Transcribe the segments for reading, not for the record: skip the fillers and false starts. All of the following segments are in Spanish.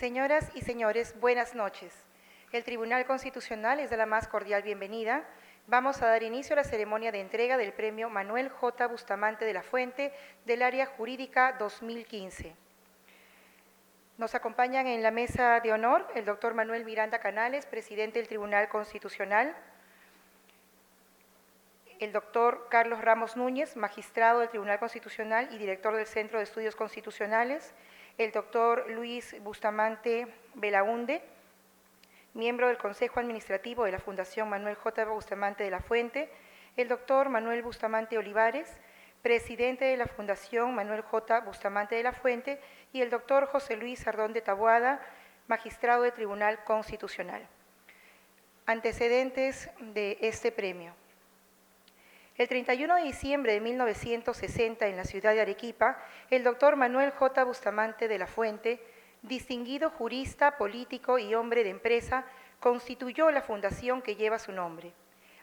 Señoras y señores, buenas noches. El Tribunal Constitucional les da la más cordial bienvenida. Vamos a dar inicio a la ceremonia de entrega del Premio Manuel J. Bustamante de la Fuente del Área Jurídica 2015. Nos acompañan en la mesa de honor el doctor Manuel Miranda Canales, presidente del Tribunal Constitucional, el doctor Carlos Ramos Núñez, magistrado del Tribunal Constitucional y director del Centro de Estudios Constitucionales, el doctor Luis Bustamante Belaúnde, miembro del Consejo Administrativo de la Fundación Manuel J. Bustamante de la Fuente, el doctor Manuel Bustamante Olivares, presidente de la Fundación Manuel J. Bustamante de la Fuente, y el doctor José Luis Sardón de Taboada, magistrado del Tribunal Constitucional. Antecedentes de este premio. El 31 de diciembre de 1960, en la ciudad de Arequipa, el doctor Manuel J. Bustamante de la Fuente, distinguido jurista, político y hombre de empresa, constituyó la fundación que lleva su nombre.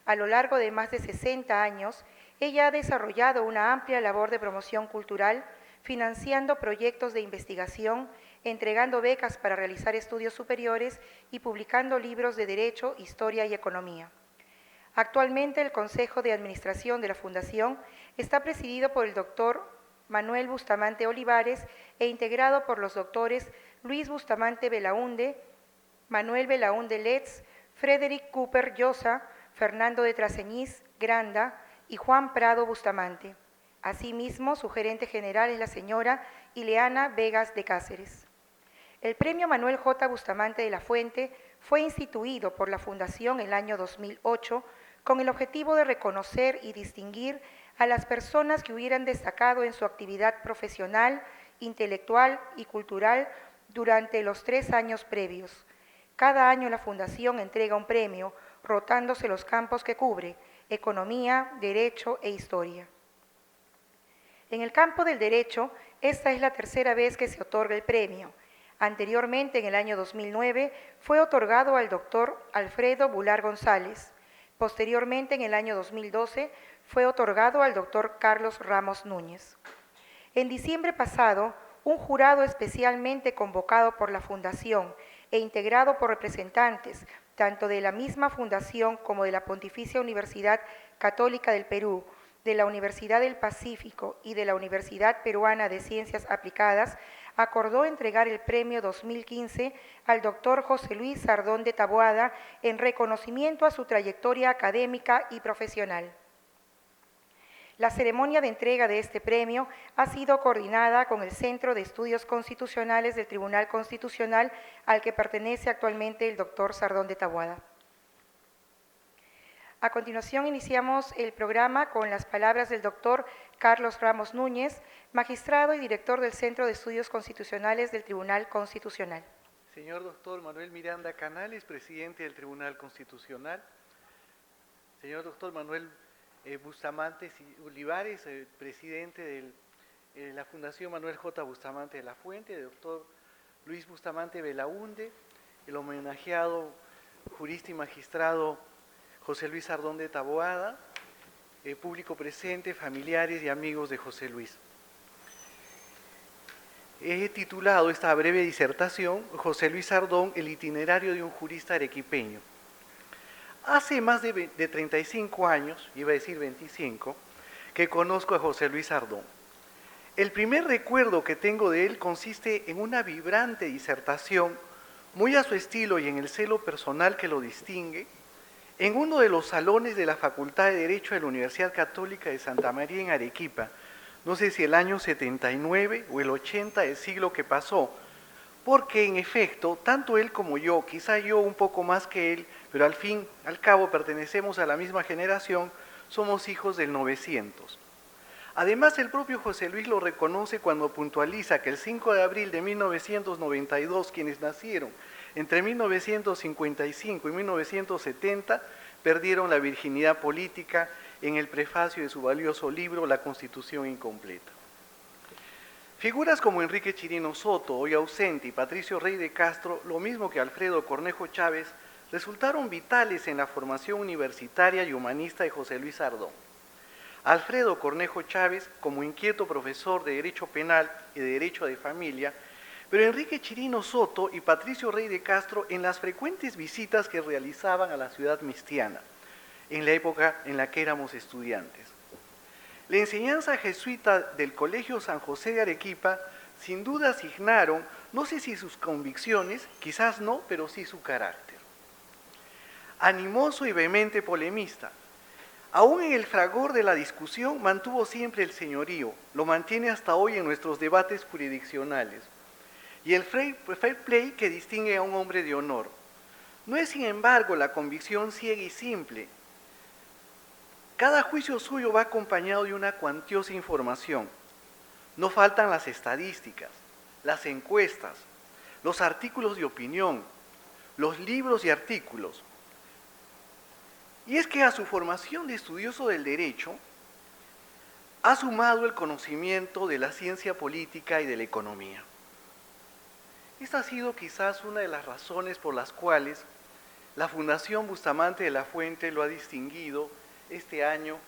A lo largo de más de 60 años, ella ha desarrollado una amplia labor de promoción cultural, financiando proyectos de investigación, entregando becas para realizar estudios superiores y publicando libros de Derecho, Historia y Economía. Actualmente, el Consejo de Administración de la Fundación está presidido por el doctor Manuel Bustamante Olivares e integrado por los doctores Luis Bustamante Belaúnde, Manuel Belaúnde Letts, Frederick Cooper Llosa, Fernando de Traseñiz Granda y Juan Prado Bustamante. Asimismo, su gerente general es la señora Ileana Vegas de Cáceres. El Premio Manuel J. Bustamante de la Fuente fue instituido por la Fundación en el año 2008 con el objetivo de reconocer y distinguir a las personas que hubieran destacado en su actividad profesional, intelectual y cultural durante los 3 años previos. Cada año la Fundación entrega un premio, rotándose los campos que cubre: economía, derecho e historia. En el campo del derecho, esta es la tercera vez que se otorga el premio. Anteriormente, en el año 2009, fue otorgado al doctor Alfredo Bular González. Posteriormente, en el año 2012, fue otorgado al doctor Carlos Ramos Núñez. En diciembre pasado, un jurado especialmente convocado por la Fundación e integrado por representantes tanto de la misma Fundación como de la Pontificia Universidad Católica del Perú, de la Universidad del Pacífico y de la Universidad Peruana de Ciencias Aplicadas, acordó entregar el premio 2015 al doctor José Luis Sardón de Taboada en reconocimiento a su trayectoria académica y profesional. La ceremonia de entrega de este premio ha sido coordinada con el Centro de Estudios Constitucionales del Tribunal Constitucional, al que pertenece actualmente el doctor Sardón de Taboada. A continuación, iniciamos el programa con las palabras del doctor Carlos Ramos Núñez, magistrado y director del Centro de Estudios Constitucionales del Tribunal Constitucional. Señor doctor Manuel Miranda Canales, presidente del Tribunal Constitucional. Señor doctor Manuel Bustamante Olivares, presidente de la Fundación Manuel J. Bustamante de la Fuente. Doctor Luis Bustamante Belaúnde, el homenajeado jurista y magistrado José Luis Sardón de Taboada, público presente, familiares y amigos de José Luis. He titulado esta breve disertación José Luis Sardón, el itinerario de un jurista arequipeño. Hace más de 35 años, iba a decir 25, que conozco a José Luis Sardón. El primer recuerdo que tengo de él consiste en una vibrante disertación, muy a su estilo y en el celo personal que lo distingue, en uno de los salones de la Facultad de Derecho de la Universidad Católica de Santa María en Arequipa, no sé si el año 79 o el 80 del siglo que pasó, porque en efecto, tanto él como yo, quizá yo un poco más que él, pero al fin, al cabo pertenecemos a la misma generación, somos hijos del 900. Además, el propio José Luis lo reconoce cuando puntualiza que el 5 de abril de 1992, quienes nacieron entre 1955 y 1970, perdieron la virginidad política en el prefacio de su valioso libro La Constitución Incompleta. Figuras como Enrique Chirino Soto, hoy ausente, y Patricio Rey de Castro, lo mismo que Alfredo Cornejo Chávez, resultaron vitales en la formación universitaria y humanista de José Luis Sardón. Alfredo Cornejo Chávez, como inquieto profesor de Derecho Penal y de Derecho de Familia, pero Enrique Chirino Soto y Patricio Rey de Castro en las frecuentes visitas que realizaban a la ciudad mistiana, en la época en la que éramos estudiantes. La enseñanza jesuita del Colegio San José de Arequipa sin duda asignaron, no sé si sus convicciones, quizás no, pero sí su carácter. Animoso y vehemente polemista, aún en el fragor de la discusión mantuvo siempre el señorío, lo mantiene hasta hoy en nuestros debates jurisdiccionales, y el fair play que distingue a un hombre de honor. No es, sin embargo, la convicción ciega y simple. Cada juicio suyo va acompañado de una cuantiosa información. No faltan las estadísticas, las encuestas, los artículos de opinión, los libros y artículos. Y es que a su formación de estudioso del derecho ha sumado el conocimiento de la ciencia política y de la economía. Esta ha sido quizás una de las razones por las cuales la Fundación Bustamante de la Fuente lo ha distinguido este año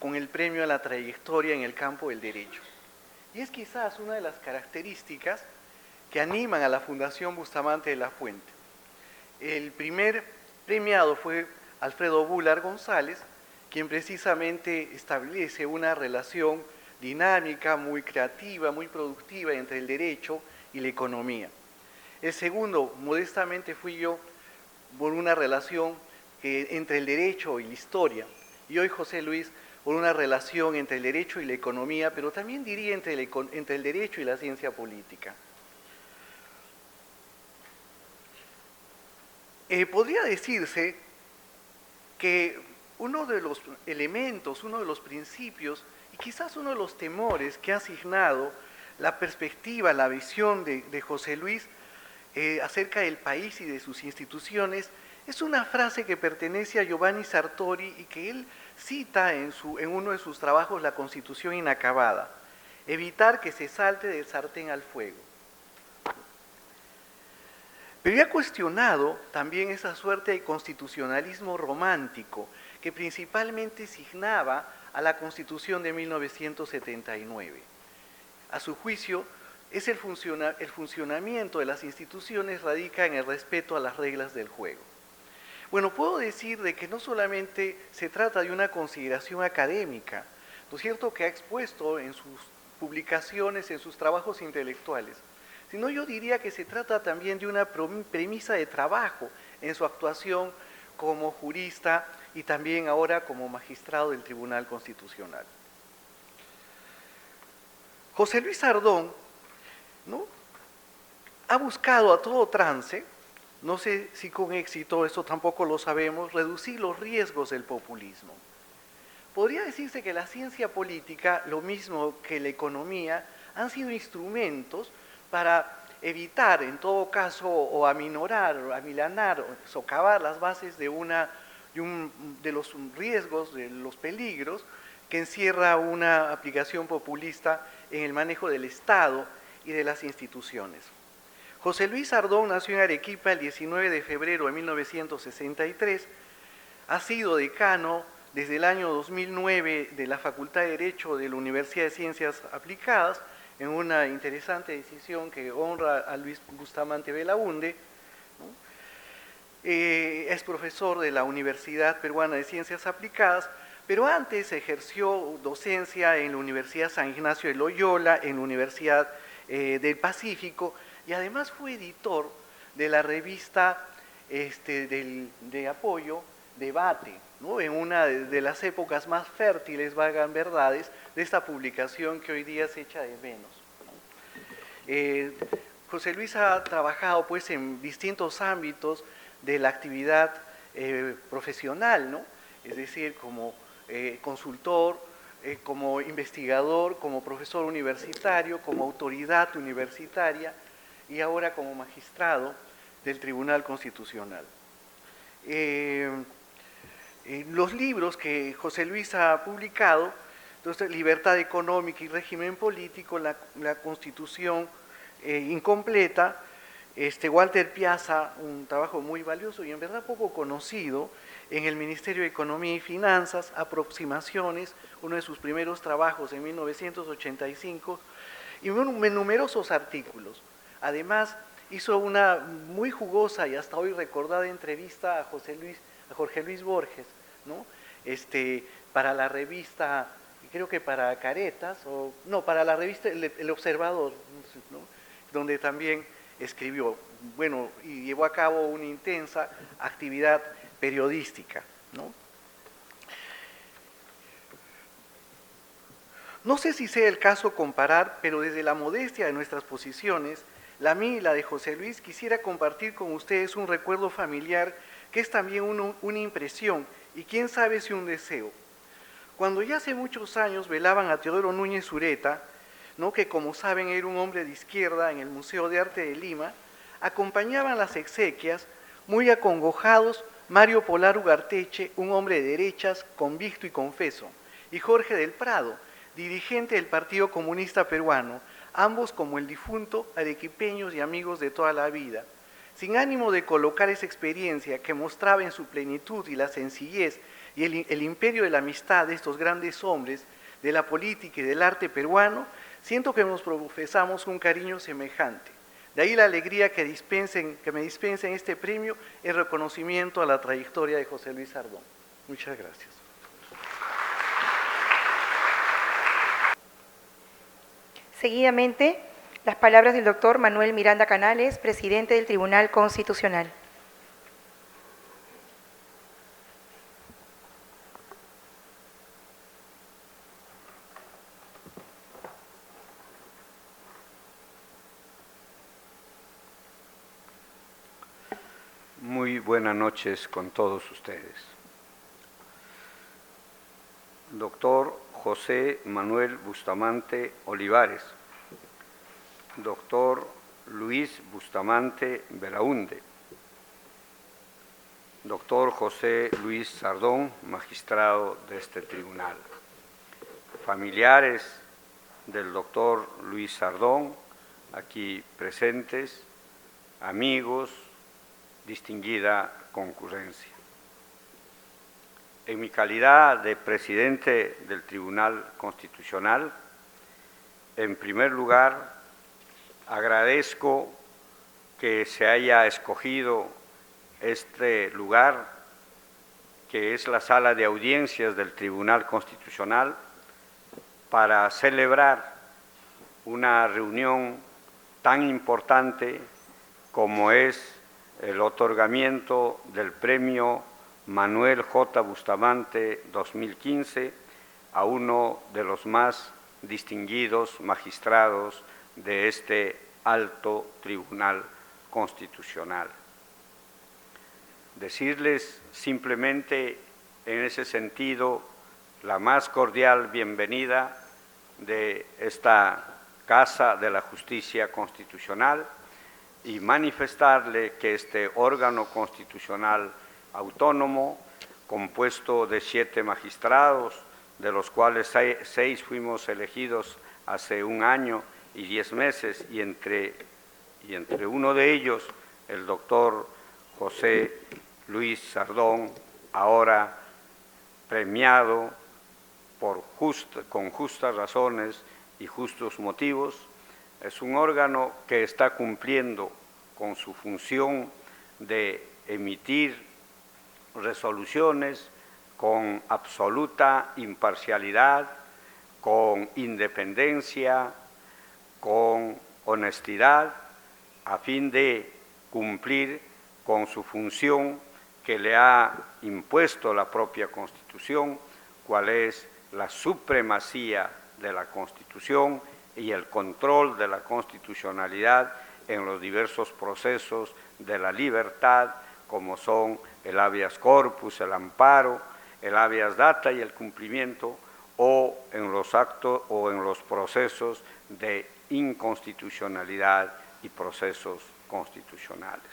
con el premio a la trayectoria en el campo del derecho. Y es quizás una de las características que animan a la Fundación Bustamante de la Fuente. El primer premiado fue Alfredo Bular González, quien precisamente establece una relación dinámica, muy creativa, muy productiva entre el derecho y la economía. El segundo, modestamente, fui yo por una relación entre el derecho y la historia. Y hoy José Luis por una relación entre el derecho y la economía, pero también diría entre el derecho y la ciencia política. Podría decirse que uno de los elementos, uno de los principios y quizás uno de los temores que ha asignado la perspectiva, la visión de José Luis acerca del país y de sus instituciones, es una frase que pertenece a Giovanni Sartori y que él cita en uno de sus trabajos, La Constitución Inacabada: evitar que se salte del sartén al fuego. Pero ha cuestionado también esa suerte de constitucionalismo romántico que principalmente signaba a la Constitución de 1979. A su juicio, el funcionamiento de las instituciones radica en el respeto a las reglas del juego. Bueno, puedo decir de que no solamente se trata de una consideración académica, ¿no es cierto?, que ha expuesto en sus publicaciones, en sus trabajos intelectuales, sino yo diría que se trata también de una premisa de trabajo en su actuación como jurista y también ahora como magistrado del Tribunal Constitucional. José Luis Sardón, ¿no?, ha buscado a todo trance, no sé si con éxito, esto tampoco lo sabemos, reducir los riesgos del populismo. Podría decirse que la ciencia política, lo mismo que la economía, han sido instrumentos para evitar, en todo caso, o aminorar, o amilanar, o socavar las bases de los riesgos, de los peligros que encierra una aplicación populista en el manejo del Estado y de las instituciones. José Luis Sardón nació en Arequipa el 19 de febrero de 1963, ha sido decano desde el año 2009 de la Facultad de Derecho de la Universidad de Ciencias Aplicadas, en una interesante decisión que honra a Luis Bustamante Belaunde, ¿no? Es profesor de la Universidad Peruana de Ciencias Aplicadas, pero antes ejerció docencia en la Universidad San Ignacio de Loyola, en la Universidad del Pacífico, y además fue editor de la revista de apoyo Debate, ¿no?, en una de las épocas más fértiles, valgan verdades, de esta publicación que hoy día se echa de menos, ¿no? José Luis ha trabajado pues en distintos ámbitos de la actividad profesional, ¿no?, es decir, como consultor, como investigador, como profesor universitario, como autoridad universitaria y ahora como magistrado del Tribunal Constitucional. Los libros que José Luis ha publicado, entonces, Libertad Económica y Régimen Político, la Constitución Incompleta, Walter Piazza, un trabajo muy valioso y en verdad poco conocido, en el Ministerio de Economía y Finanzas, Aproximaciones, uno de sus primeros trabajos en 1985, y numerosos artículos. Además, hizo una muy jugosa y hasta hoy recordada entrevista a Jorge Luis Borges, ¿no? Para la revista, creo que para Caretas, para la revista El Observador, ¿no? Donde también escribió, bueno, y llevó a cabo una intensa actividad periodística, ¿no? No sé si sea el caso comparar, pero desde la modestia de nuestras posiciones, la mía y la de José Luis, quisiera compartir con ustedes un recuerdo familiar que es también una impresión y quién sabe si un deseo. Cuando ya hace muchos años velaban a Teodoro Núñez Ureta, ¿no?, que como saben era un hombre de izquierda en el Museo de Arte de Lima, acompañaban las exequias, muy acongojados, Mario Polar Ugarteche, un hombre de derechas, convicto y confeso, y Jorge del Prado, dirigente del Partido Comunista Peruano, ambos como el difunto, arequipeños y amigos de toda la vida. Sin ánimo de colocar esa experiencia que mostraba en su plenitud y la sencillez y el imperio de la amistad de estos grandes hombres de la política y del arte peruano, siento que nos profesamos un cariño semejante. De ahí la alegría que me dispensen este premio en reconocimiento a la trayectoria de José Luis Sardón. Muchas gracias. Seguidamente, las palabras del doctor Manuel Miranda Canales, presidente del Tribunal Constitucional. Muy buenas noches con todos ustedes. Doctor José Manuel Bustamante Olivares, doctor Luis Bustamante Belaúnde, doctor José Luis Sardón, magistrado de este tribunal, familiares del doctor Luis Sardón, aquí presentes, amigos, distinguida concurrencia. En mi calidad de presidente del Tribunal Constitucional, en primer lugar, agradezco que se haya escogido este lugar, que es la sala de audiencias del Tribunal Constitucional, para celebrar una reunión tan importante como es el otorgamiento del premio Manuel J. Bustamante 2015 a uno de los más distinguidos magistrados de este alto Tribunal Constitucional. Decirles simplemente en ese sentido la más cordial bienvenida de esta Casa de la Justicia Constitucional y manifestarle que este órgano constitucional autónomo, compuesto de 7 magistrados, de los cuales 6 fuimos elegidos hace 1 año y 10 meses, y entre uno de ellos, el doctor José Luis Sardón, ahora premiado con justas razones y justos motivos, es un órgano que está cumpliendo con su función de emitir resoluciones con absoluta imparcialidad, con independencia, con honestidad, a fin de cumplir con su función que le ha impuesto la propia Constitución, cuál es la supremacía de la Constitución y el control de la constitucionalidad en los diversos procesos de la libertad, como son el habeas corpus, el amparo, el habeas data y el cumplimiento, o en los actos o en los procesos de inconstitucionalidad y procesos constitucionales.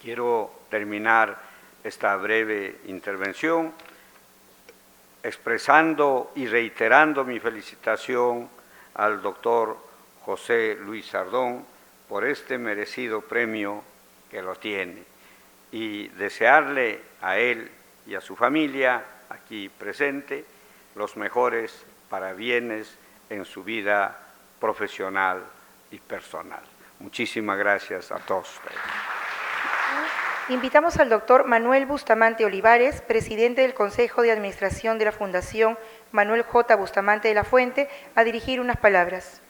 Quiero terminar esta breve intervención expresando y reiterando mi felicitación al doctor José Luis Sardón por este merecido premio que lo tiene, y desearle a él y a su familia aquí presente los mejores parabienes en su vida profesional y personal. Muchísimas gracias a todos ustedes. Invitamos al doctor Manuel Bustamante Olivares, presidente del Consejo de Administración de la Fundación Manuel J. Bustamante de la Fuente, a dirigir unas palabras.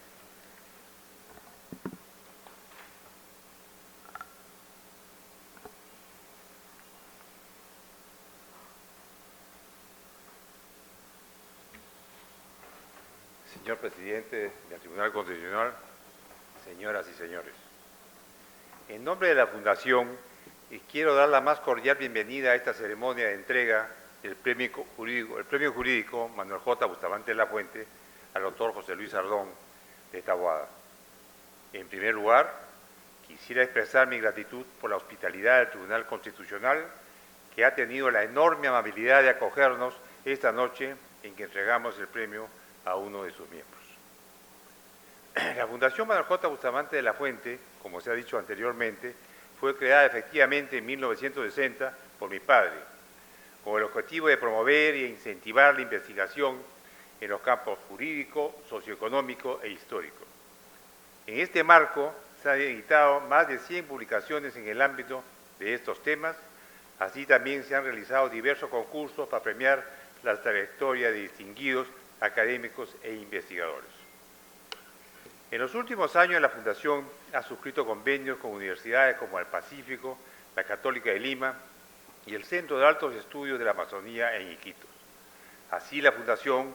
Señor presidente del Tribunal Constitucional, señoras y señores, en nombre de la Fundación quiero dar la más cordial bienvenida a esta ceremonia de entrega del premio jurídico Manuel J. Bustamante de la Fuente al doctor José Luis Sardón de Taboada. En primer lugar, quisiera expresar mi gratitud por la hospitalidad del Tribunal Constitucional, que ha tenido la enorme amabilidad de acogernos esta noche en que entregamos el premio a uno de sus miembros. La Fundación Manuel J. Bustamante de la Fuente, como se ha dicho anteriormente, fue creada efectivamente en 1960 por mi padre, con el objetivo de promover e incentivar la investigación en los campos jurídico, socioeconómico e histórico. En este marco se han editado más de 100 publicaciones en el ámbito de estos temas, así también se han realizado diversos concursos para premiar la trayectoria de distinguidos académicos e investigadores. En los últimos años la Fundación ha suscrito convenios con universidades como el Pacífico, la Católica de Lima y el Centro de Altos Estudios de la Amazonía en Iquitos. Así la Fundación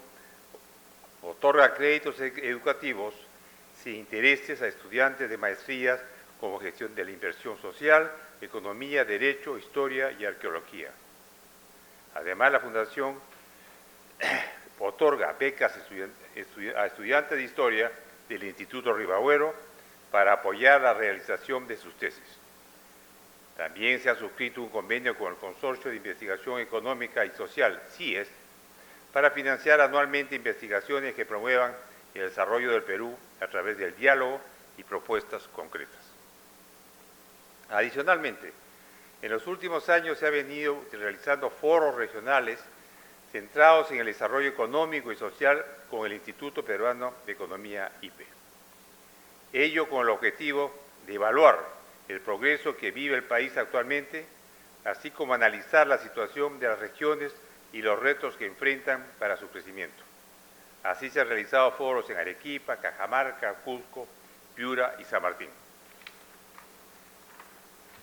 otorga créditos educativos sin intereses a estudiantes de maestrías como gestión de la inversión social, economía, derecho, historia y arqueología. Además la Fundación otorga becas a estudiantes de historia del Instituto Ribagüero para apoyar la realización de sus tesis. También se ha suscrito un convenio con el Consorcio de Investigación Económica y Social, CIES, para financiar anualmente investigaciones que promuevan el desarrollo del Perú a través del diálogo y propuestas concretas. Adicionalmente, en los últimos años se han venido realizando foros regionales centrados en el desarrollo económico y social con el Instituto Peruano de Economía IPE. Ello con el objetivo de evaluar el progreso que vive el país actualmente, así como analizar la situación de las regiones y los retos que enfrentan para su crecimiento. Así se han realizado foros en Arequipa, Cajamarca, Cusco, Piura y San Martín.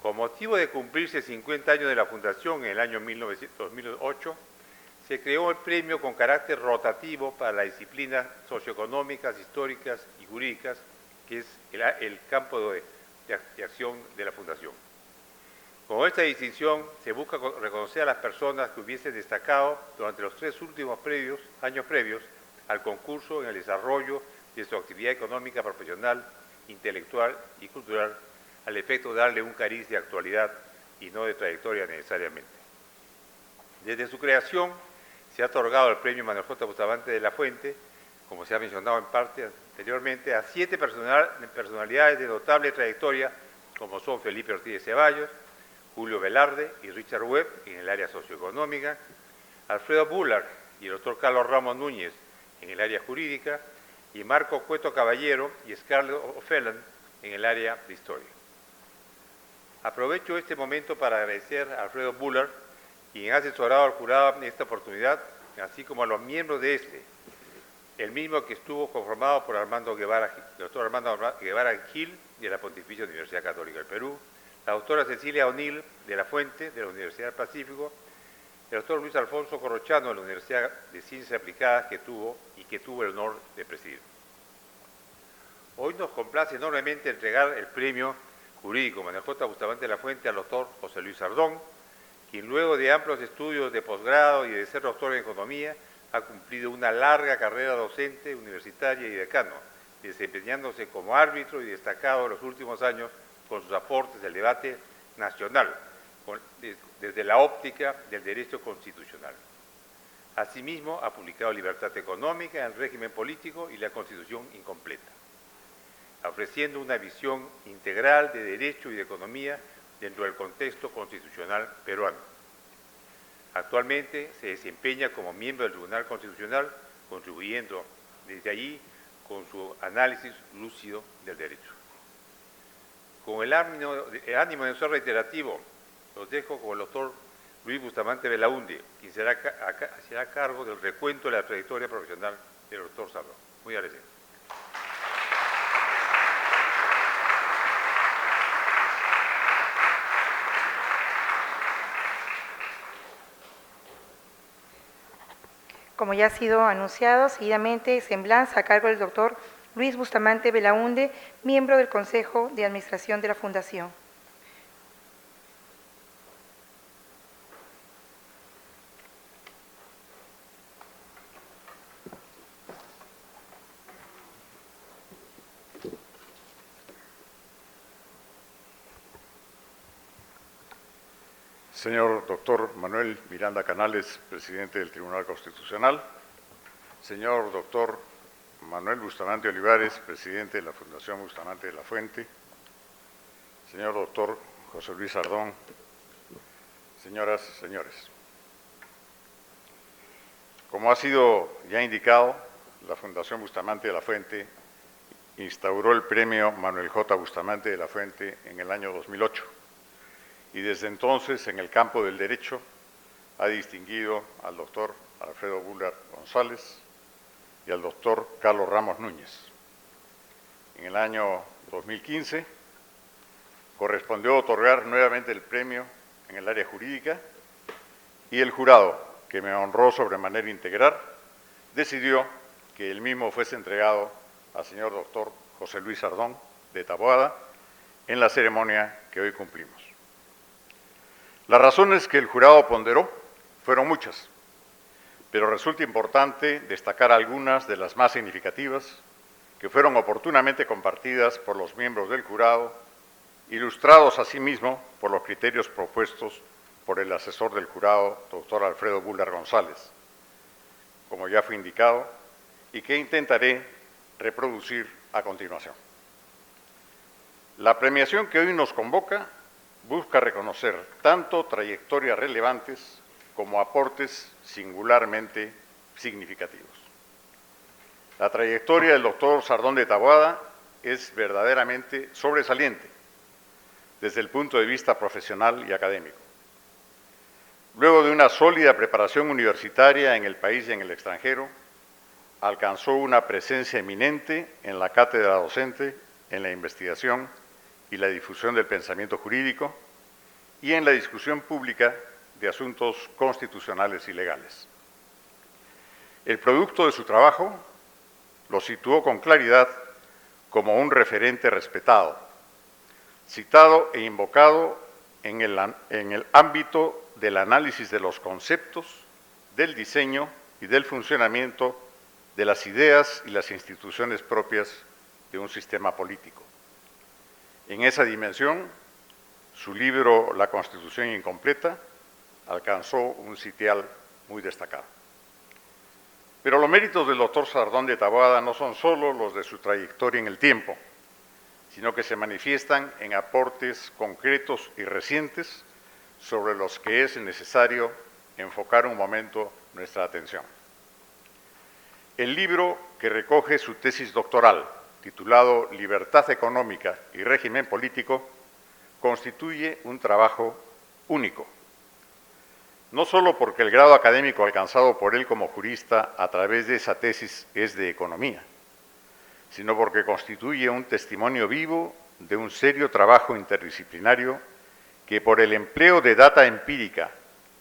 Con motivo de cumplirse 50 años de la Fundación en el año 2008, se creó el premio con carácter rotativo para las disciplinas socioeconómicas, históricas y jurídicas, que es el campo de acción de la Fundación. Con esta distinción se busca reconocer a las personas que hubiesen destacado durante los 3 últimos años previos al concurso en el desarrollo de su actividad económica, profesional, intelectual y cultural, al efecto de darle un cariz de actualidad y no de trayectoria necesariamente. Desde su creación se ha otorgado el premio Manuel J. Bustamante de la Fuente, como se ha mencionado en parte anteriormente, a 7 personalidades de notable trayectoria, como son Felipe Ortiz de Ceballos, Julio Velarde y Richard Webb en el área socioeconómica, Alfredo Bullard y el doctor Carlos Ramos Núñez en el área jurídica, y Marco Cueto Caballero y Scarlett O'Fallon en el área de historia. Aprovecho este momento para agradecer a Alfredo Bullard, quien ha asesorado al jurado en esta oportunidad, así como a los miembros de el mismo que estuvo conformado por el doctor Armando Guevara Gil, de la Pontificia Universidad Católica del Perú, la doctora Cecilia O'Neill de la Fuente, de la Universidad del Pacífico, el doctor Luis Alfonso Corrochano, de la Universidad de Ciencias Aplicadas, que tuvo el honor de presidir. Hoy nos complace enormemente entregar el premio jurídico Manuel J. Bustamante de la Fuente al doctor José Luis Sardón, quien luego de amplios estudios de posgrado y de ser doctor en Economía, ha cumplido una larga carrera docente, universitaria y decano, desempeñándose como árbitro y destacado en los últimos años con sus aportes del debate nacional, desde la óptica del derecho constitucional. Asimismo, ha publicado Libertad Económica, el régimen político y la Constitución incompleta, ofreciendo una visión integral de derecho y de economía dentro del contexto constitucional peruano. Actualmente se desempeña como miembro del Tribunal Constitucional, contribuyendo desde allí con su análisis lúcido del derecho. Con el ánimo de no ser reiterativo, los dejo con el doctor Luis Bustamante Belaúnde, quien será a cargo del recuento de la trayectoria profesional del doctor Sardón. Muy agradecido. Como ya ha sido anunciado, seguidamente semblanza a cargo del doctor Luis Bustamante Belaúnde, miembro del Consejo de Administración de la Fundación. Señor doctor Manuel Miranda Canales, presidente del Tribunal Constitucional. Señor doctor Manuel Bustamante Olivares, presidente de la Fundación Bustamante de la Fuente. Señor doctor José Luis Sardón. Señoras y señores. Como ha sido ya indicado, la Fundación Bustamante de la Fuente instauró el premio Manuel J. Bustamante de la Fuente en el año 2008. Y desde entonces, en el campo del derecho, ha distinguido al doctor Alfredo Búlgar González y al doctor Carlos Ramos Núñez. En el año 2015, correspondió otorgar nuevamente el premio en el área jurídica y el jurado, que me honró sobremanera integral, decidió que el mismo fuese entregado al señor doctor José Luis Sardón de Taboada en la ceremonia que hoy cumplimos. Las razones que el jurado ponderó fueron muchas, pero resulta importante destacar algunas de las más significativas que fueron oportunamente compartidas por los miembros del jurado, ilustrados asimismo por los criterios propuestos por el asesor del jurado, doctor Alfredo Búlgar González, como ya fue indicado, y que intentaré reproducir a continuación. La premiación que hoy nos convoca busca reconocer tanto trayectorias relevantes como aportes singularmente significativos. La trayectoria del doctor Sardón de Taboada es verdaderamente sobresaliente desde el punto de vista profesional y académico. Luego de una sólida preparación universitaria en el país y en el extranjero, alcanzó una presencia eminente en la cátedra docente, en la investigación y la difusión del pensamiento jurídico y en la discusión pública de asuntos constitucionales y legales. El producto de su trabajo lo situó con claridad como un referente respetado, citado e invocado en el ámbito del análisis de los conceptos, del diseño y del funcionamiento de las ideas y las instituciones propias de un sistema político. En esa dimensión, su libro La Constitución Incompleta alcanzó un sitial muy destacado. Pero los méritos del doctor Sardón de Taboada no son solo los de su trayectoria en el tiempo, sino que se manifiestan en aportes concretos y recientes sobre los que es necesario enfocar un momento nuestra atención. El libro que recoge su tesis doctoral, titulado Libertad Económica y Régimen Político, constituye un trabajo único. No solo porque el grado académico alcanzado por él como jurista a través de esa tesis es de economía, sino porque constituye un testimonio vivo de un serio trabajo interdisciplinario que por el empleo de data empírica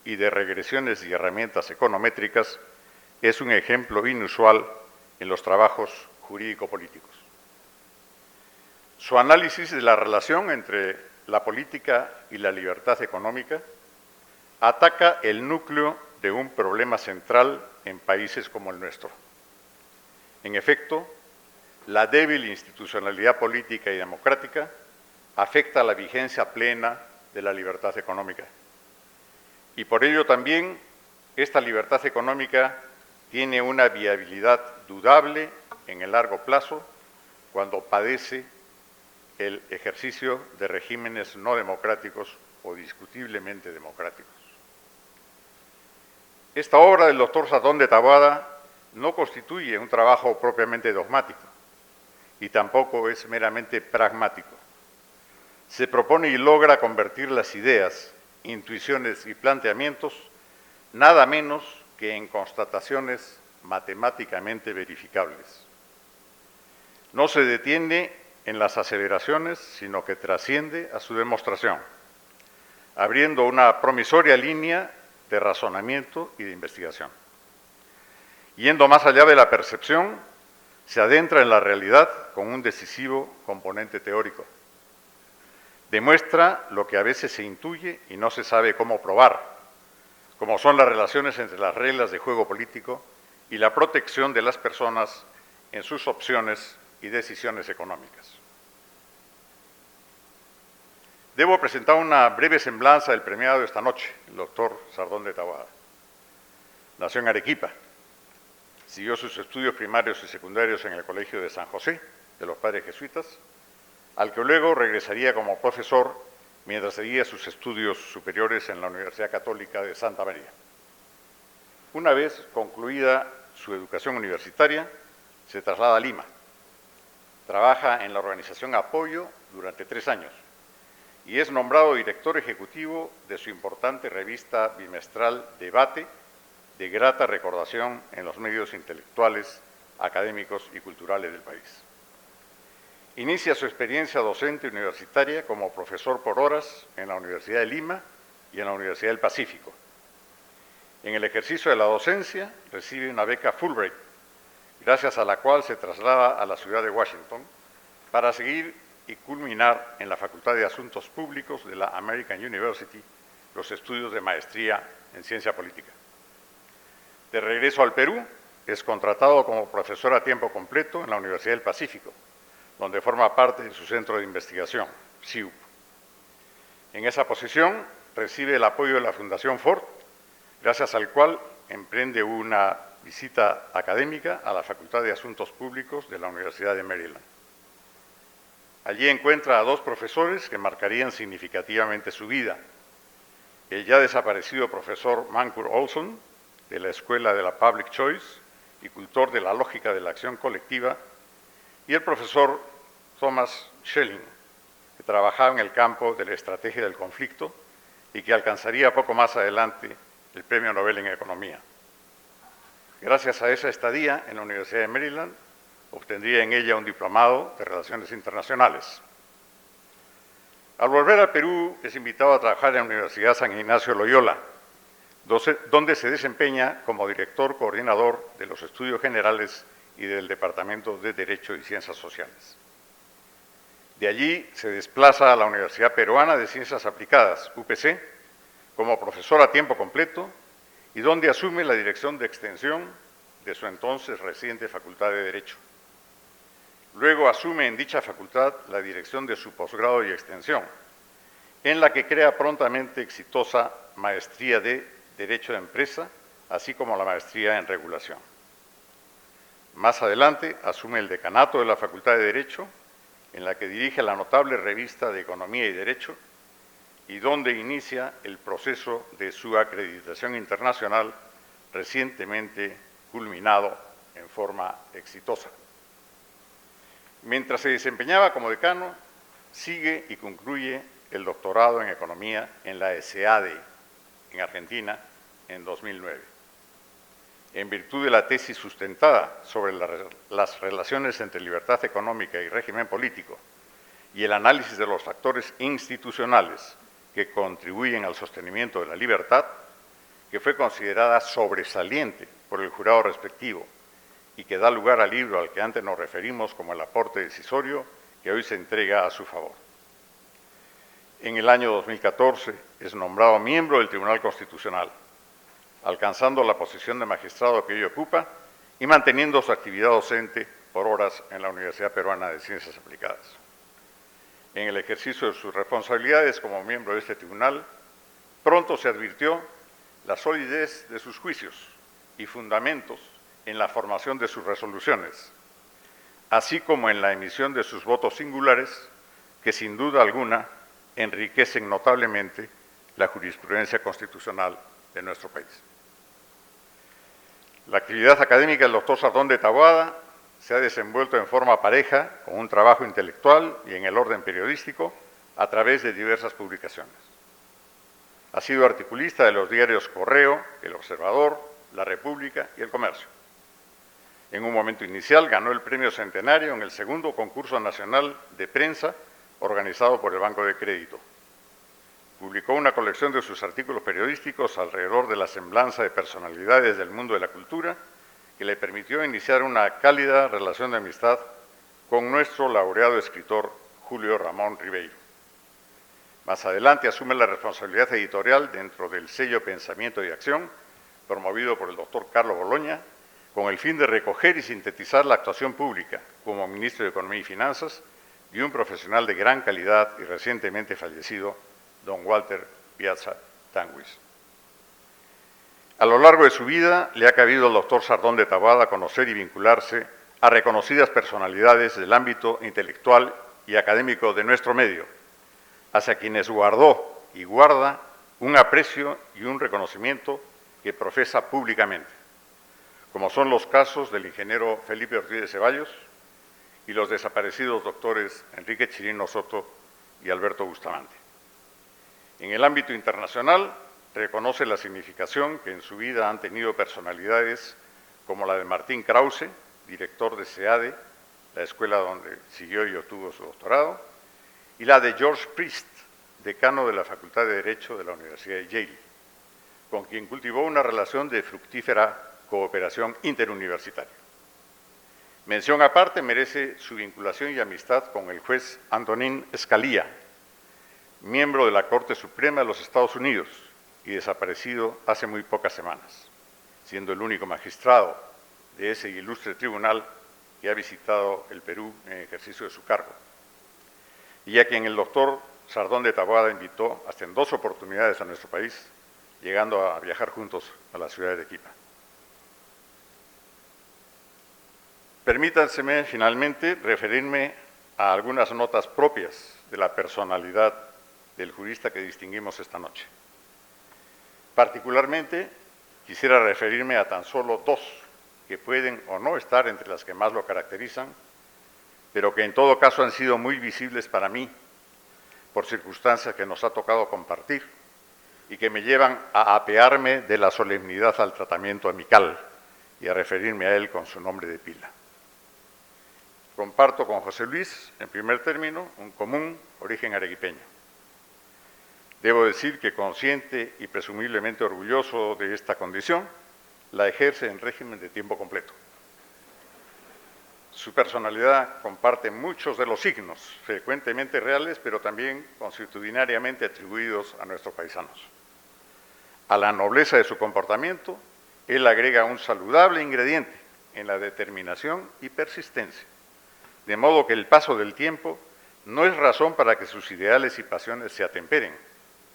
y de regresiones y herramientas econométricas es un ejemplo inusual en los trabajos jurídico-políticos. Su análisis de la relación entre la política y la libertad económica ataca el núcleo de un problema central en países como el nuestro. En efecto, la débil institucionalidad política y democrática afecta la vigencia plena de la libertad económica. Y por ello también esta libertad económica tiene una viabilidad dudable en el largo plazo cuando padece el ejercicio de regímenes no democráticos o discutiblemente democráticos. Esta obra del doctor Sardón de Taboada no constituye un trabajo propiamente dogmático, y tampoco es meramente pragmático. Se propone y logra convertir las ideas, intuiciones y planteamientos nada menos que en constataciones matemáticamente verificables. No se detiene en las aseveraciones, sino que trasciende a su demostración, abriendo una promisoria línea de razonamiento y de investigación. Yendo más allá de la percepción, se adentra en la realidad con un decisivo componente teórico. Demuestra lo que a veces se intuye y no se sabe cómo probar, como son las relaciones entre las reglas de juego político y la protección de las personas en sus opciones y decisiones económicas. Debo presentar una breve semblanza del premiado de esta noche, el doctor Sardón de Taboada. Nació en Arequipa. Siguió sus estudios primarios y secundarios en el Colegio de San José, de los Padres Jesuitas, al que luego regresaría como profesor mientras seguía sus estudios superiores en la Universidad Católica de Santa María. Una vez concluida su educación universitaria, se traslada a Lima. Trabaja en la organización Apoyo durante 3 años y es nombrado director ejecutivo de su importante revista bimestral Debate, de grata recordación en los medios intelectuales, académicos y culturales del país. Inicia su experiencia docente universitaria como profesor por horas en la Universidad de Lima y en la Universidad del Pacífico. En el ejercicio de la docencia recibe una beca Fulbright, gracias a la cual se traslada a la ciudad de Washington para seguir y culminar en la Facultad de Asuntos Públicos de la American University los estudios de maestría en ciencia política. De regreso al Perú, es contratado como profesor a tiempo completo en la Universidad del Pacífico, donde forma parte de su centro de investigación, CIUP. En esa posición recibe el apoyo de la Fundación Ford, gracias al cual emprende una visita académica a la Facultad de Asuntos Públicos de la Universidad de Maryland. Allí encuentra a 2 profesores que marcarían significativamente su vida. El ya desaparecido profesor Mancur Olson, de la Escuela de la Public Choice y cultor de la lógica de la acción colectiva, y el profesor Thomas Schelling, que trabajaba en el campo de la estrategia del conflicto y que alcanzaría poco más adelante el Premio Nobel en Economía. Gracias a esa estadía en la Universidad de Maryland, obtendría en ella un diplomado de Relaciones Internacionales. Al volver al Perú, es invitado a trabajar en la Universidad San Ignacio de Loyola, donde se desempeña como director coordinador de los estudios generales y del Departamento de Derecho y Ciencias Sociales. De allí se desplaza a la Universidad Peruana de Ciencias Aplicadas, UPC, como profesor a tiempo completo y donde asume la dirección de extensión de su entonces reciente Facultad de Derecho. Luego asume en dicha facultad la dirección de su posgrado y extensión, en la que crea prontamente exitosa maestría de Derecho de Empresa, así como la maestría en Regulación. Más adelante asume el decanato de la Facultad de Derecho, en la que dirige la notable revista de Economía y Derecho y donde inicia el proceso de su acreditación internacional, recientemente culminado en forma exitosa. Mientras se desempeñaba como decano, sigue y concluye el doctorado en Economía en la ESEADE, en Argentina, en 2009. En virtud de la tesis sustentada sobre las relaciones entre libertad económica y régimen político y el análisis de los factores institucionales que contribuyen al sostenimiento de la libertad, que fue considerada sobresaliente por el jurado respectivo y que da lugar al libro al que antes nos referimos como el aporte decisorio que hoy se entrega a su favor. En el año 2014 es nombrado miembro del Tribunal Constitucional, alcanzando la posición de magistrado que hoy ocupa y manteniendo su actividad docente por horas en la Universidad Peruana de Ciencias Aplicadas. En el ejercicio de sus responsabilidades como miembro de este tribunal, pronto se advirtió la solidez de sus juicios y fundamentos en la formación de sus resoluciones, así como en la emisión de sus votos singulares, que sin duda alguna enriquecen notablemente la jurisprudencia constitucional de nuestro país. La actividad académica del doctor Sardón de Taboada se ha desenvuelto en forma pareja con un trabajo intelectual y en el orden periodístico a través de diversas publicaciones. Ha sido articulista de los diarios Correo, El Observador, La República y El Comercio. En un momento inicial ganó el Premio Centenario en el segundo concurso nacional de prensa organizado por el Banco de Crédito. Publicó una colección de sus artículos periodísticos alrededor de la semblanza de personalidades del mundo de la cultura que le permitió iniciar una cálida relación de amistad con nuestro laureado escritor Julio Ramón Ribeiro. Más adelante asume la responsabilidad editorial dentro del sello Pensamiento y Acción, promovido por el doctor Carlos Boloña, con el fin de recoger y sintetizar la actuación pública como ministro de Economía y Finanzas de un profesional de gran calidad y recientemente fallecido, don Walter Piazza Tanguis. A lo largo de su vida le ha cabido al doctor Sardón de Taboada conocer y vincularse a reconocidas personalidades del ámbito intelectual y académico de nuestro medio, hacia quienes guardó y guarda un aprecio y un reconocimiento que profesa públicamente, como son los casos del ingeniero Felipe Ortiz de Ceballos y los desaparecidos doctores Enrique Chirino Soto y Alberto Bustamante. En el ámbito internacional, reconoce la significación que en su vida han tenido personalidades como la de Martín Krause, director de SEADE, la escuela donde siguió y obtuvo su doctorado, y la de George Priest, decano de la Facultad de Derecho de la Universidad de Yale, con quien cultivó una relación de fructífera cooperación interuniversitaria. Mención aparte merece su vinculación y amistad con el juez Antonín Scalia, miembro de la Corte Suprema de los Estados Unidos y desaparecido hace muy pocas semanas, siendo el único magistrado de ese ilustre tribunal que ha visitado el Perú en ejercicio de su cargo, y a quien el doctor Sardón de Taboada invitó hasta en 2 oportunidades a nuestro país, llegando a viajar juntos a la ciudad de Arequipa. Permítanseme finalmente referirme a algunas notas propias de la personalidad del jurista que distinguimos esta noche. Particularmente, quisiera referirme a tan solo 2 que pueden o no estar entre las que más lo caracterizan, pero que en todo caso han sido muy visibles para mí por circunstancias que nos ha tocado compartir y que me llevan a apearme de la solemnidad al tratamiento amical y a referirme a él con su nombre de pila. Comparto con José Luis, en primer término, un común origen arequipeño. Debo decir que consciente y presumiblemente orgulloso de esta condición, la ejerce en régimen de tiempo completo. Su personalidad comparte muchos de los signos, frecuentemente reales, pero también consuetudinariamente atribuidos a nuestros paisanos. A la nobleza de su comportamiento, él agrega un saludable ingrediente en la determinación y persistencia, de modo que el paso del tiempo no es razón para que sus ideales y pasiones se atemperen,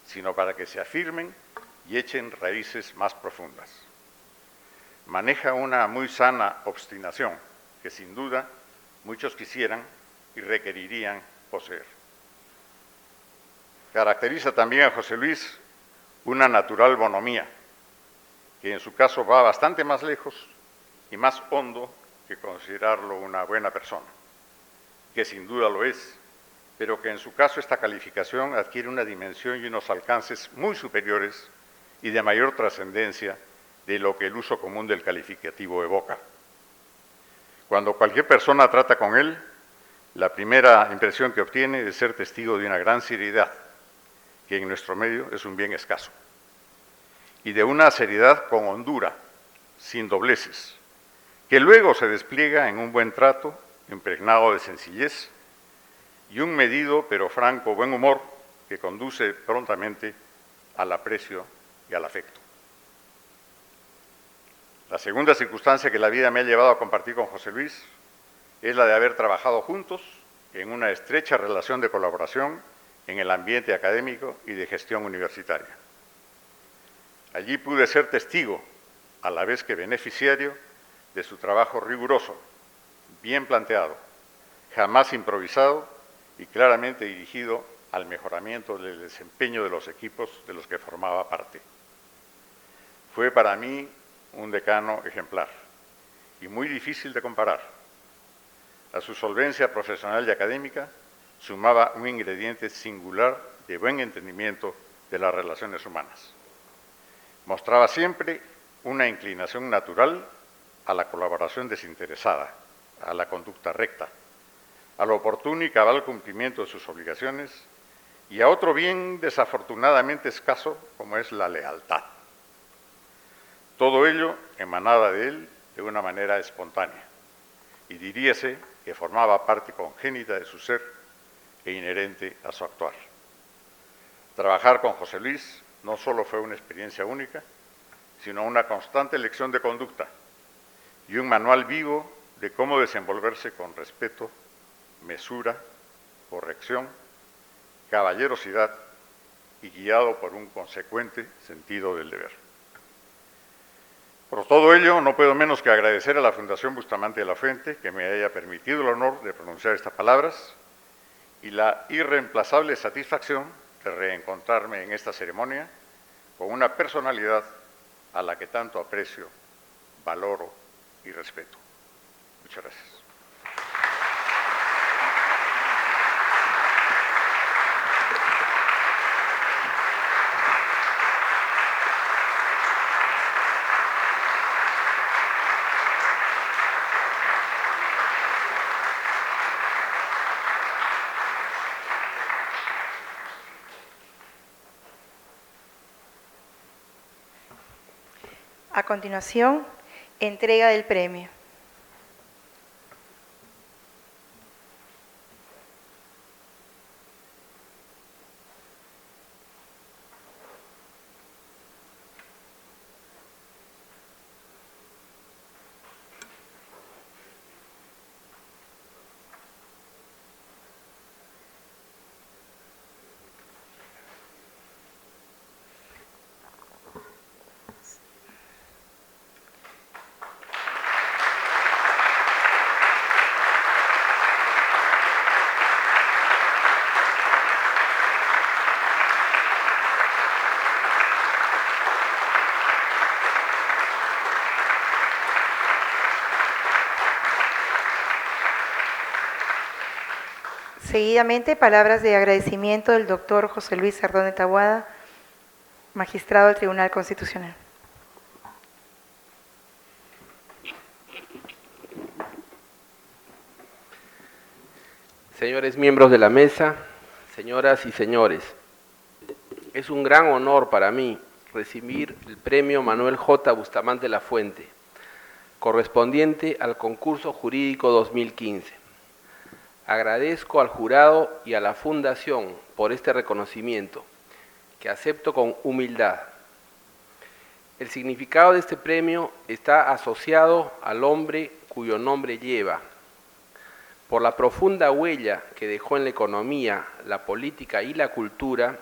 sino para que se afirmen y echen raíces más profundas. Maneja una muy sana obstinación que sin duda muchos quisieran y requerirían poseer. Caracteriza también a José Luis una natural bonomía, que en su caso va bastante más lejos y más hondo que considerarlo una buena persona, que sin duda lo es, pero que en su caso esta calificación adquiere una dimensión y unos alcances muy superiores y de mayor trascendencia de lo que el uso común del calificativo evoca. Cuando cualquier persona trata con él, la primera impresión que obtiene es ser testigo de una gran seriedad, que en nuestro medio es un bien escaso, y de una seriedad con hondura, sin dobleces, que luego se despliega en un buen trato, impregnado de sencillez, y un medido pero franco buen humor que conduce prontamente al aprecio y al afecto. La segunda circunstancia que la vida me ha llevado a compartir con José Luis es la de haber trabajado juntos en una estrecha relación de colaboración en el ambiente académico y de gestión universitaria. Allí pude ser testigo, a la vez que beneficiario, de su trabajo riguroso, bien planteado, jamás improvisado y claramente dirigido al mejoramiento del desempeño de los equipos de los que formaba parte. Fue para mí un decano ejemplar y muy difícil de comparar, A su solvencia profesional y académica sumaba un ingrediente singular de buen entendimiento de las relaciones humanas. Mostraba siempre una inclinación natural a la colaboración desinteresada, a la conducta recta, al oportuno y cabal cumplimiento de sus obligaciones y a otro bien desafortunadamente escaso como es la lealtad. Todo ello emanaba de él de una manera espontánea y diríase que formaba parte congénita de su ser e inherente a su actuar. Trabajar con José Luis no solo fue una experiencia única, sino una constante lección de conducta y un manual vivo de cómo desenvolverse con respeto, mesura, corrección, caballerosidad y guiado por un consecuente sentido del deber. Por todo ello, no puedo menos que agradecer a la Fundación Bustamante de la Fuente que me haya permitido el honor de pronunciar estas palabras y la irreemplazable satisfacción de reencontrarme en esta ceremonia con una personalidad a la que tanto aprecio, valoro y respeto. Muchas gracias. A continuación, entrega del premio. Seguidamente, palabras de agradecimiento del doctor José Luis Sardón de Taboada, magistrado del Tribunal Constitucional. Señores miembros de la mesa, señoras y señores, es un gran honor para mí recibir el premio Manuel J. Bustamante La Fuente, correspondiente al concurso jurídico 2015. Agradezco al jurado y a la Fundación por este reconocimiento, que acepto con humildad. El significado de este premio está asociado al hombre cuyo nombre lleva, por la profunda huella que dejó en la economía, la política y la cultura.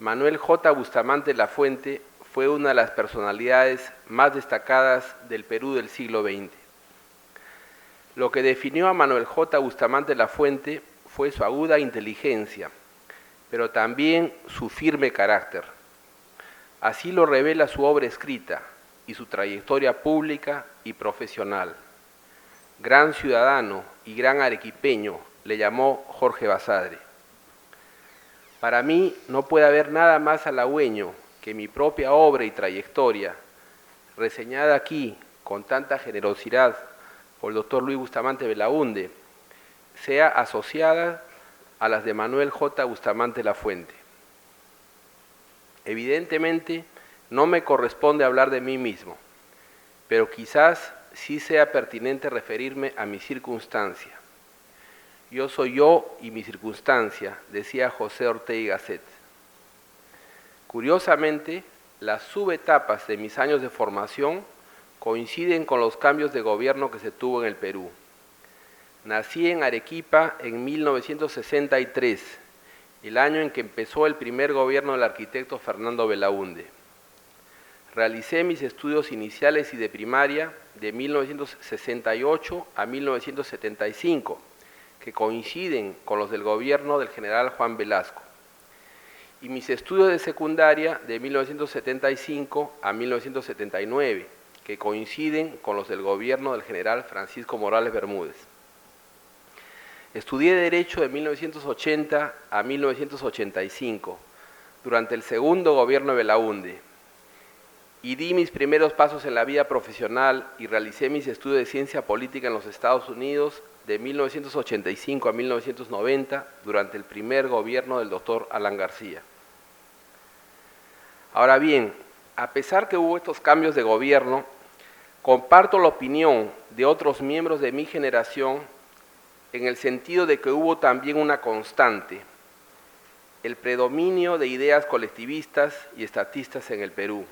Manuel J. Bustamante La Fuente fue una de las personalidades más destacadas del Perú del siglo XX. Lo que definió a Manuel J. Bustamante La Fuente fue su aguda inteligencia, pero también su firme carácter. Así lo revela su obra escrita y su trayectoria pública y profesional. Gran ciudadano y gran arequipeño, le llamó Jorge Basadre. Para mí no puede haber nada más halagüeño que mi propia obra y trayectoria, reseñada aquí con tanta generosidad por el doctor Luis Bustamante Belaúnde, sea asociada a las de Manuel J. Bustamante La Fuente. Evidentemente, no me corresponde hablar de mí mismo, pero quizás sí sea pertinente referirme a mi circunstancia. Yo soy yo y mi circunstancia, decía José Ortega y Gasset. Curiosamente, las subetapas de mis años de formación coinciden con los cambios de gobierno que se tuvo en el Perú. Nací en Arequipa en 1963, el año en que empezó el primer gobierno del arquitecto Fernando Belaúnde. Realicé mis estudios iniciales y de primaria de 1968 a 1975, que coinciden con los del gobierno del general Juan Velasco, y mis estudios de secundaria de 1975 a 1979, que coinciden con los del gobierno del general Francisco Morales Bermúdez. Estudié Derecho de 1980 a 1985, durante el segundo gobierno de Belaúnde, y di mis primeros pasos en la vida profesional y realicé mis estudios de ciencia política en los Estados Unidos de 1985 a 1990 durante el primer gobierno del doctor Alan García. Ahora bien, a pesar que hubo estos cambios de gobierno, comparto la opinión de otros miembros de mi generación en el sentido de que hubo también una constante, el predominio de ideas colectivistas y estatistas en el Perú.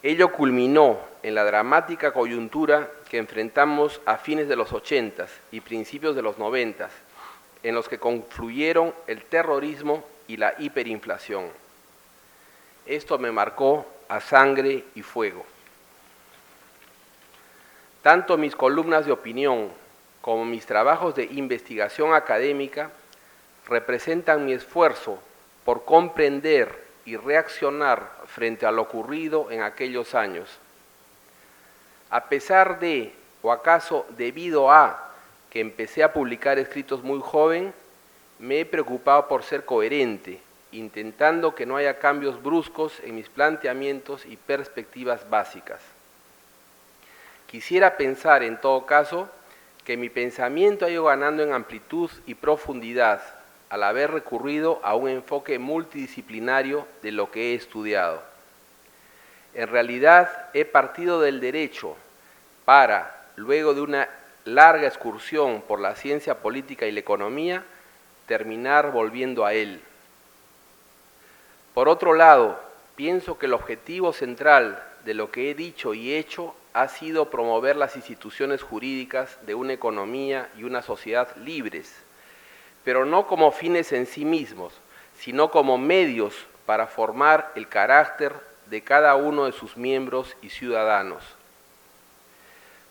Ello culminó en la dramática coyuntura que enfrentamos a fines de los 80s y principios de los 90s, en los que confluyeron el terrorismo y la hiperinflación. Esto me marcó a sangre y fuego. Tanto mis columnas de opinión como mis trabajos de investigación académica representan mi esfuerzo por comprender y reaccionar frente a lo ocurrido en aquellos años. A pesar de, o acaso debido a, que empecé a publicar escritos muy joven, me he preocupado por ser coherente, intentando que no haya cambios bruscos en mis planteamientos y perspectivas básicas. Quisiera pensar, en todo caso, que mi pensamiento ha ido ganando en amplitud y profundidad al haber recurrido a un enfoque multidisciplinario de lo que he estudiado. En realidad, he partido del derecho para, luego de una larga excursión por la ciencia política y la economía, terminar volviendo a él. Por otro lado, pienso que el objetivo central de lo que he dicho y hecho ha sido promover las instituciones jurídicas de una economía y una sociedad libres, pero no como fines en sí mismos, sino como medios para formar el carácter de cada uno de sus miembros y ciudadanos.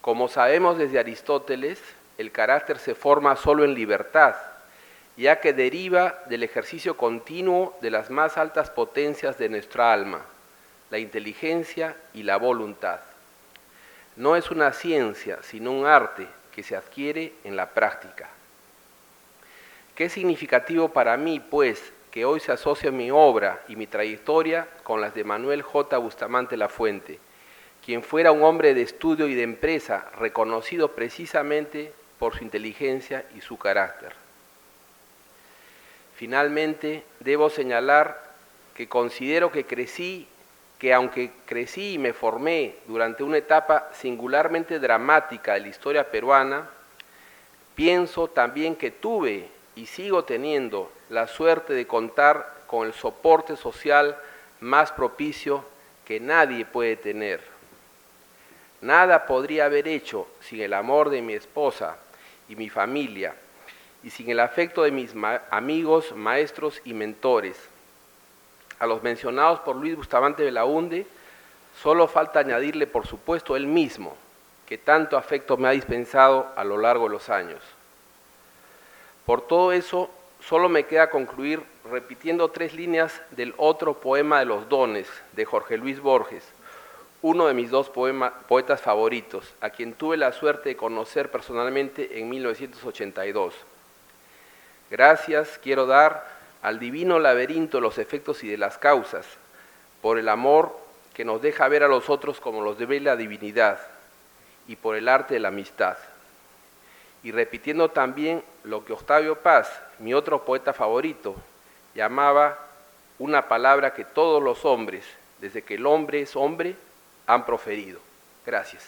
Como sabemos desde Aristóteles, el carácter se forma solo en libertad, ya que deriva del ejercicio continuo de las más altas potencias de nuestra alma, la inteligencia y la voluntad. No es una ciencia, sino un arte que se adquiere en la práctica. Qué significativo para mí, pues, que hoy se asocia mi obra y mi trayectoria con las de Manuel J. Bustamante Lafuente, quien fuera un hombre de estudio y de empresa reconocido precisamente por su inteligencia y su carácter. Finalmente, debo señalar que considero que aunque crecí y me formé durante una etapa singularmente dramática de la historia peruana, pienso también que tuve y sigo teniendo la suerte de contar con el soporte social más propicio que nadie puede tener. Nada podría haber hecho sin el amor de mi esposa y mi familia, y sin el afecto de mis amigos, maestros y mentores. A los mencionados por Luis Bustamante Belaúnde, solo falta añadirle, por supuesto, él mismo, que tanto afecto me ha dispensado a lo largo de los años. Por todo eso, solo me queda concluir repitiendo 3 líneas del otro poema de los dones, de Jorge Luis Borges, uno de mis 2 poetas favoritos, a quien tuve la suerte de conocer personalmente en 1982. Gracias quiero dar al divino laberinto de los efectos y de las causas, por el amor que nos deja ver a los otros como los ve la divinidad, y por el arte de la amistad. Y repitiendo también lo que Octavio Paz, mi otro poeta favorito, llamaba una palabra que todos los hombres, desde que el hombre es hombre, han proferido. Gracias.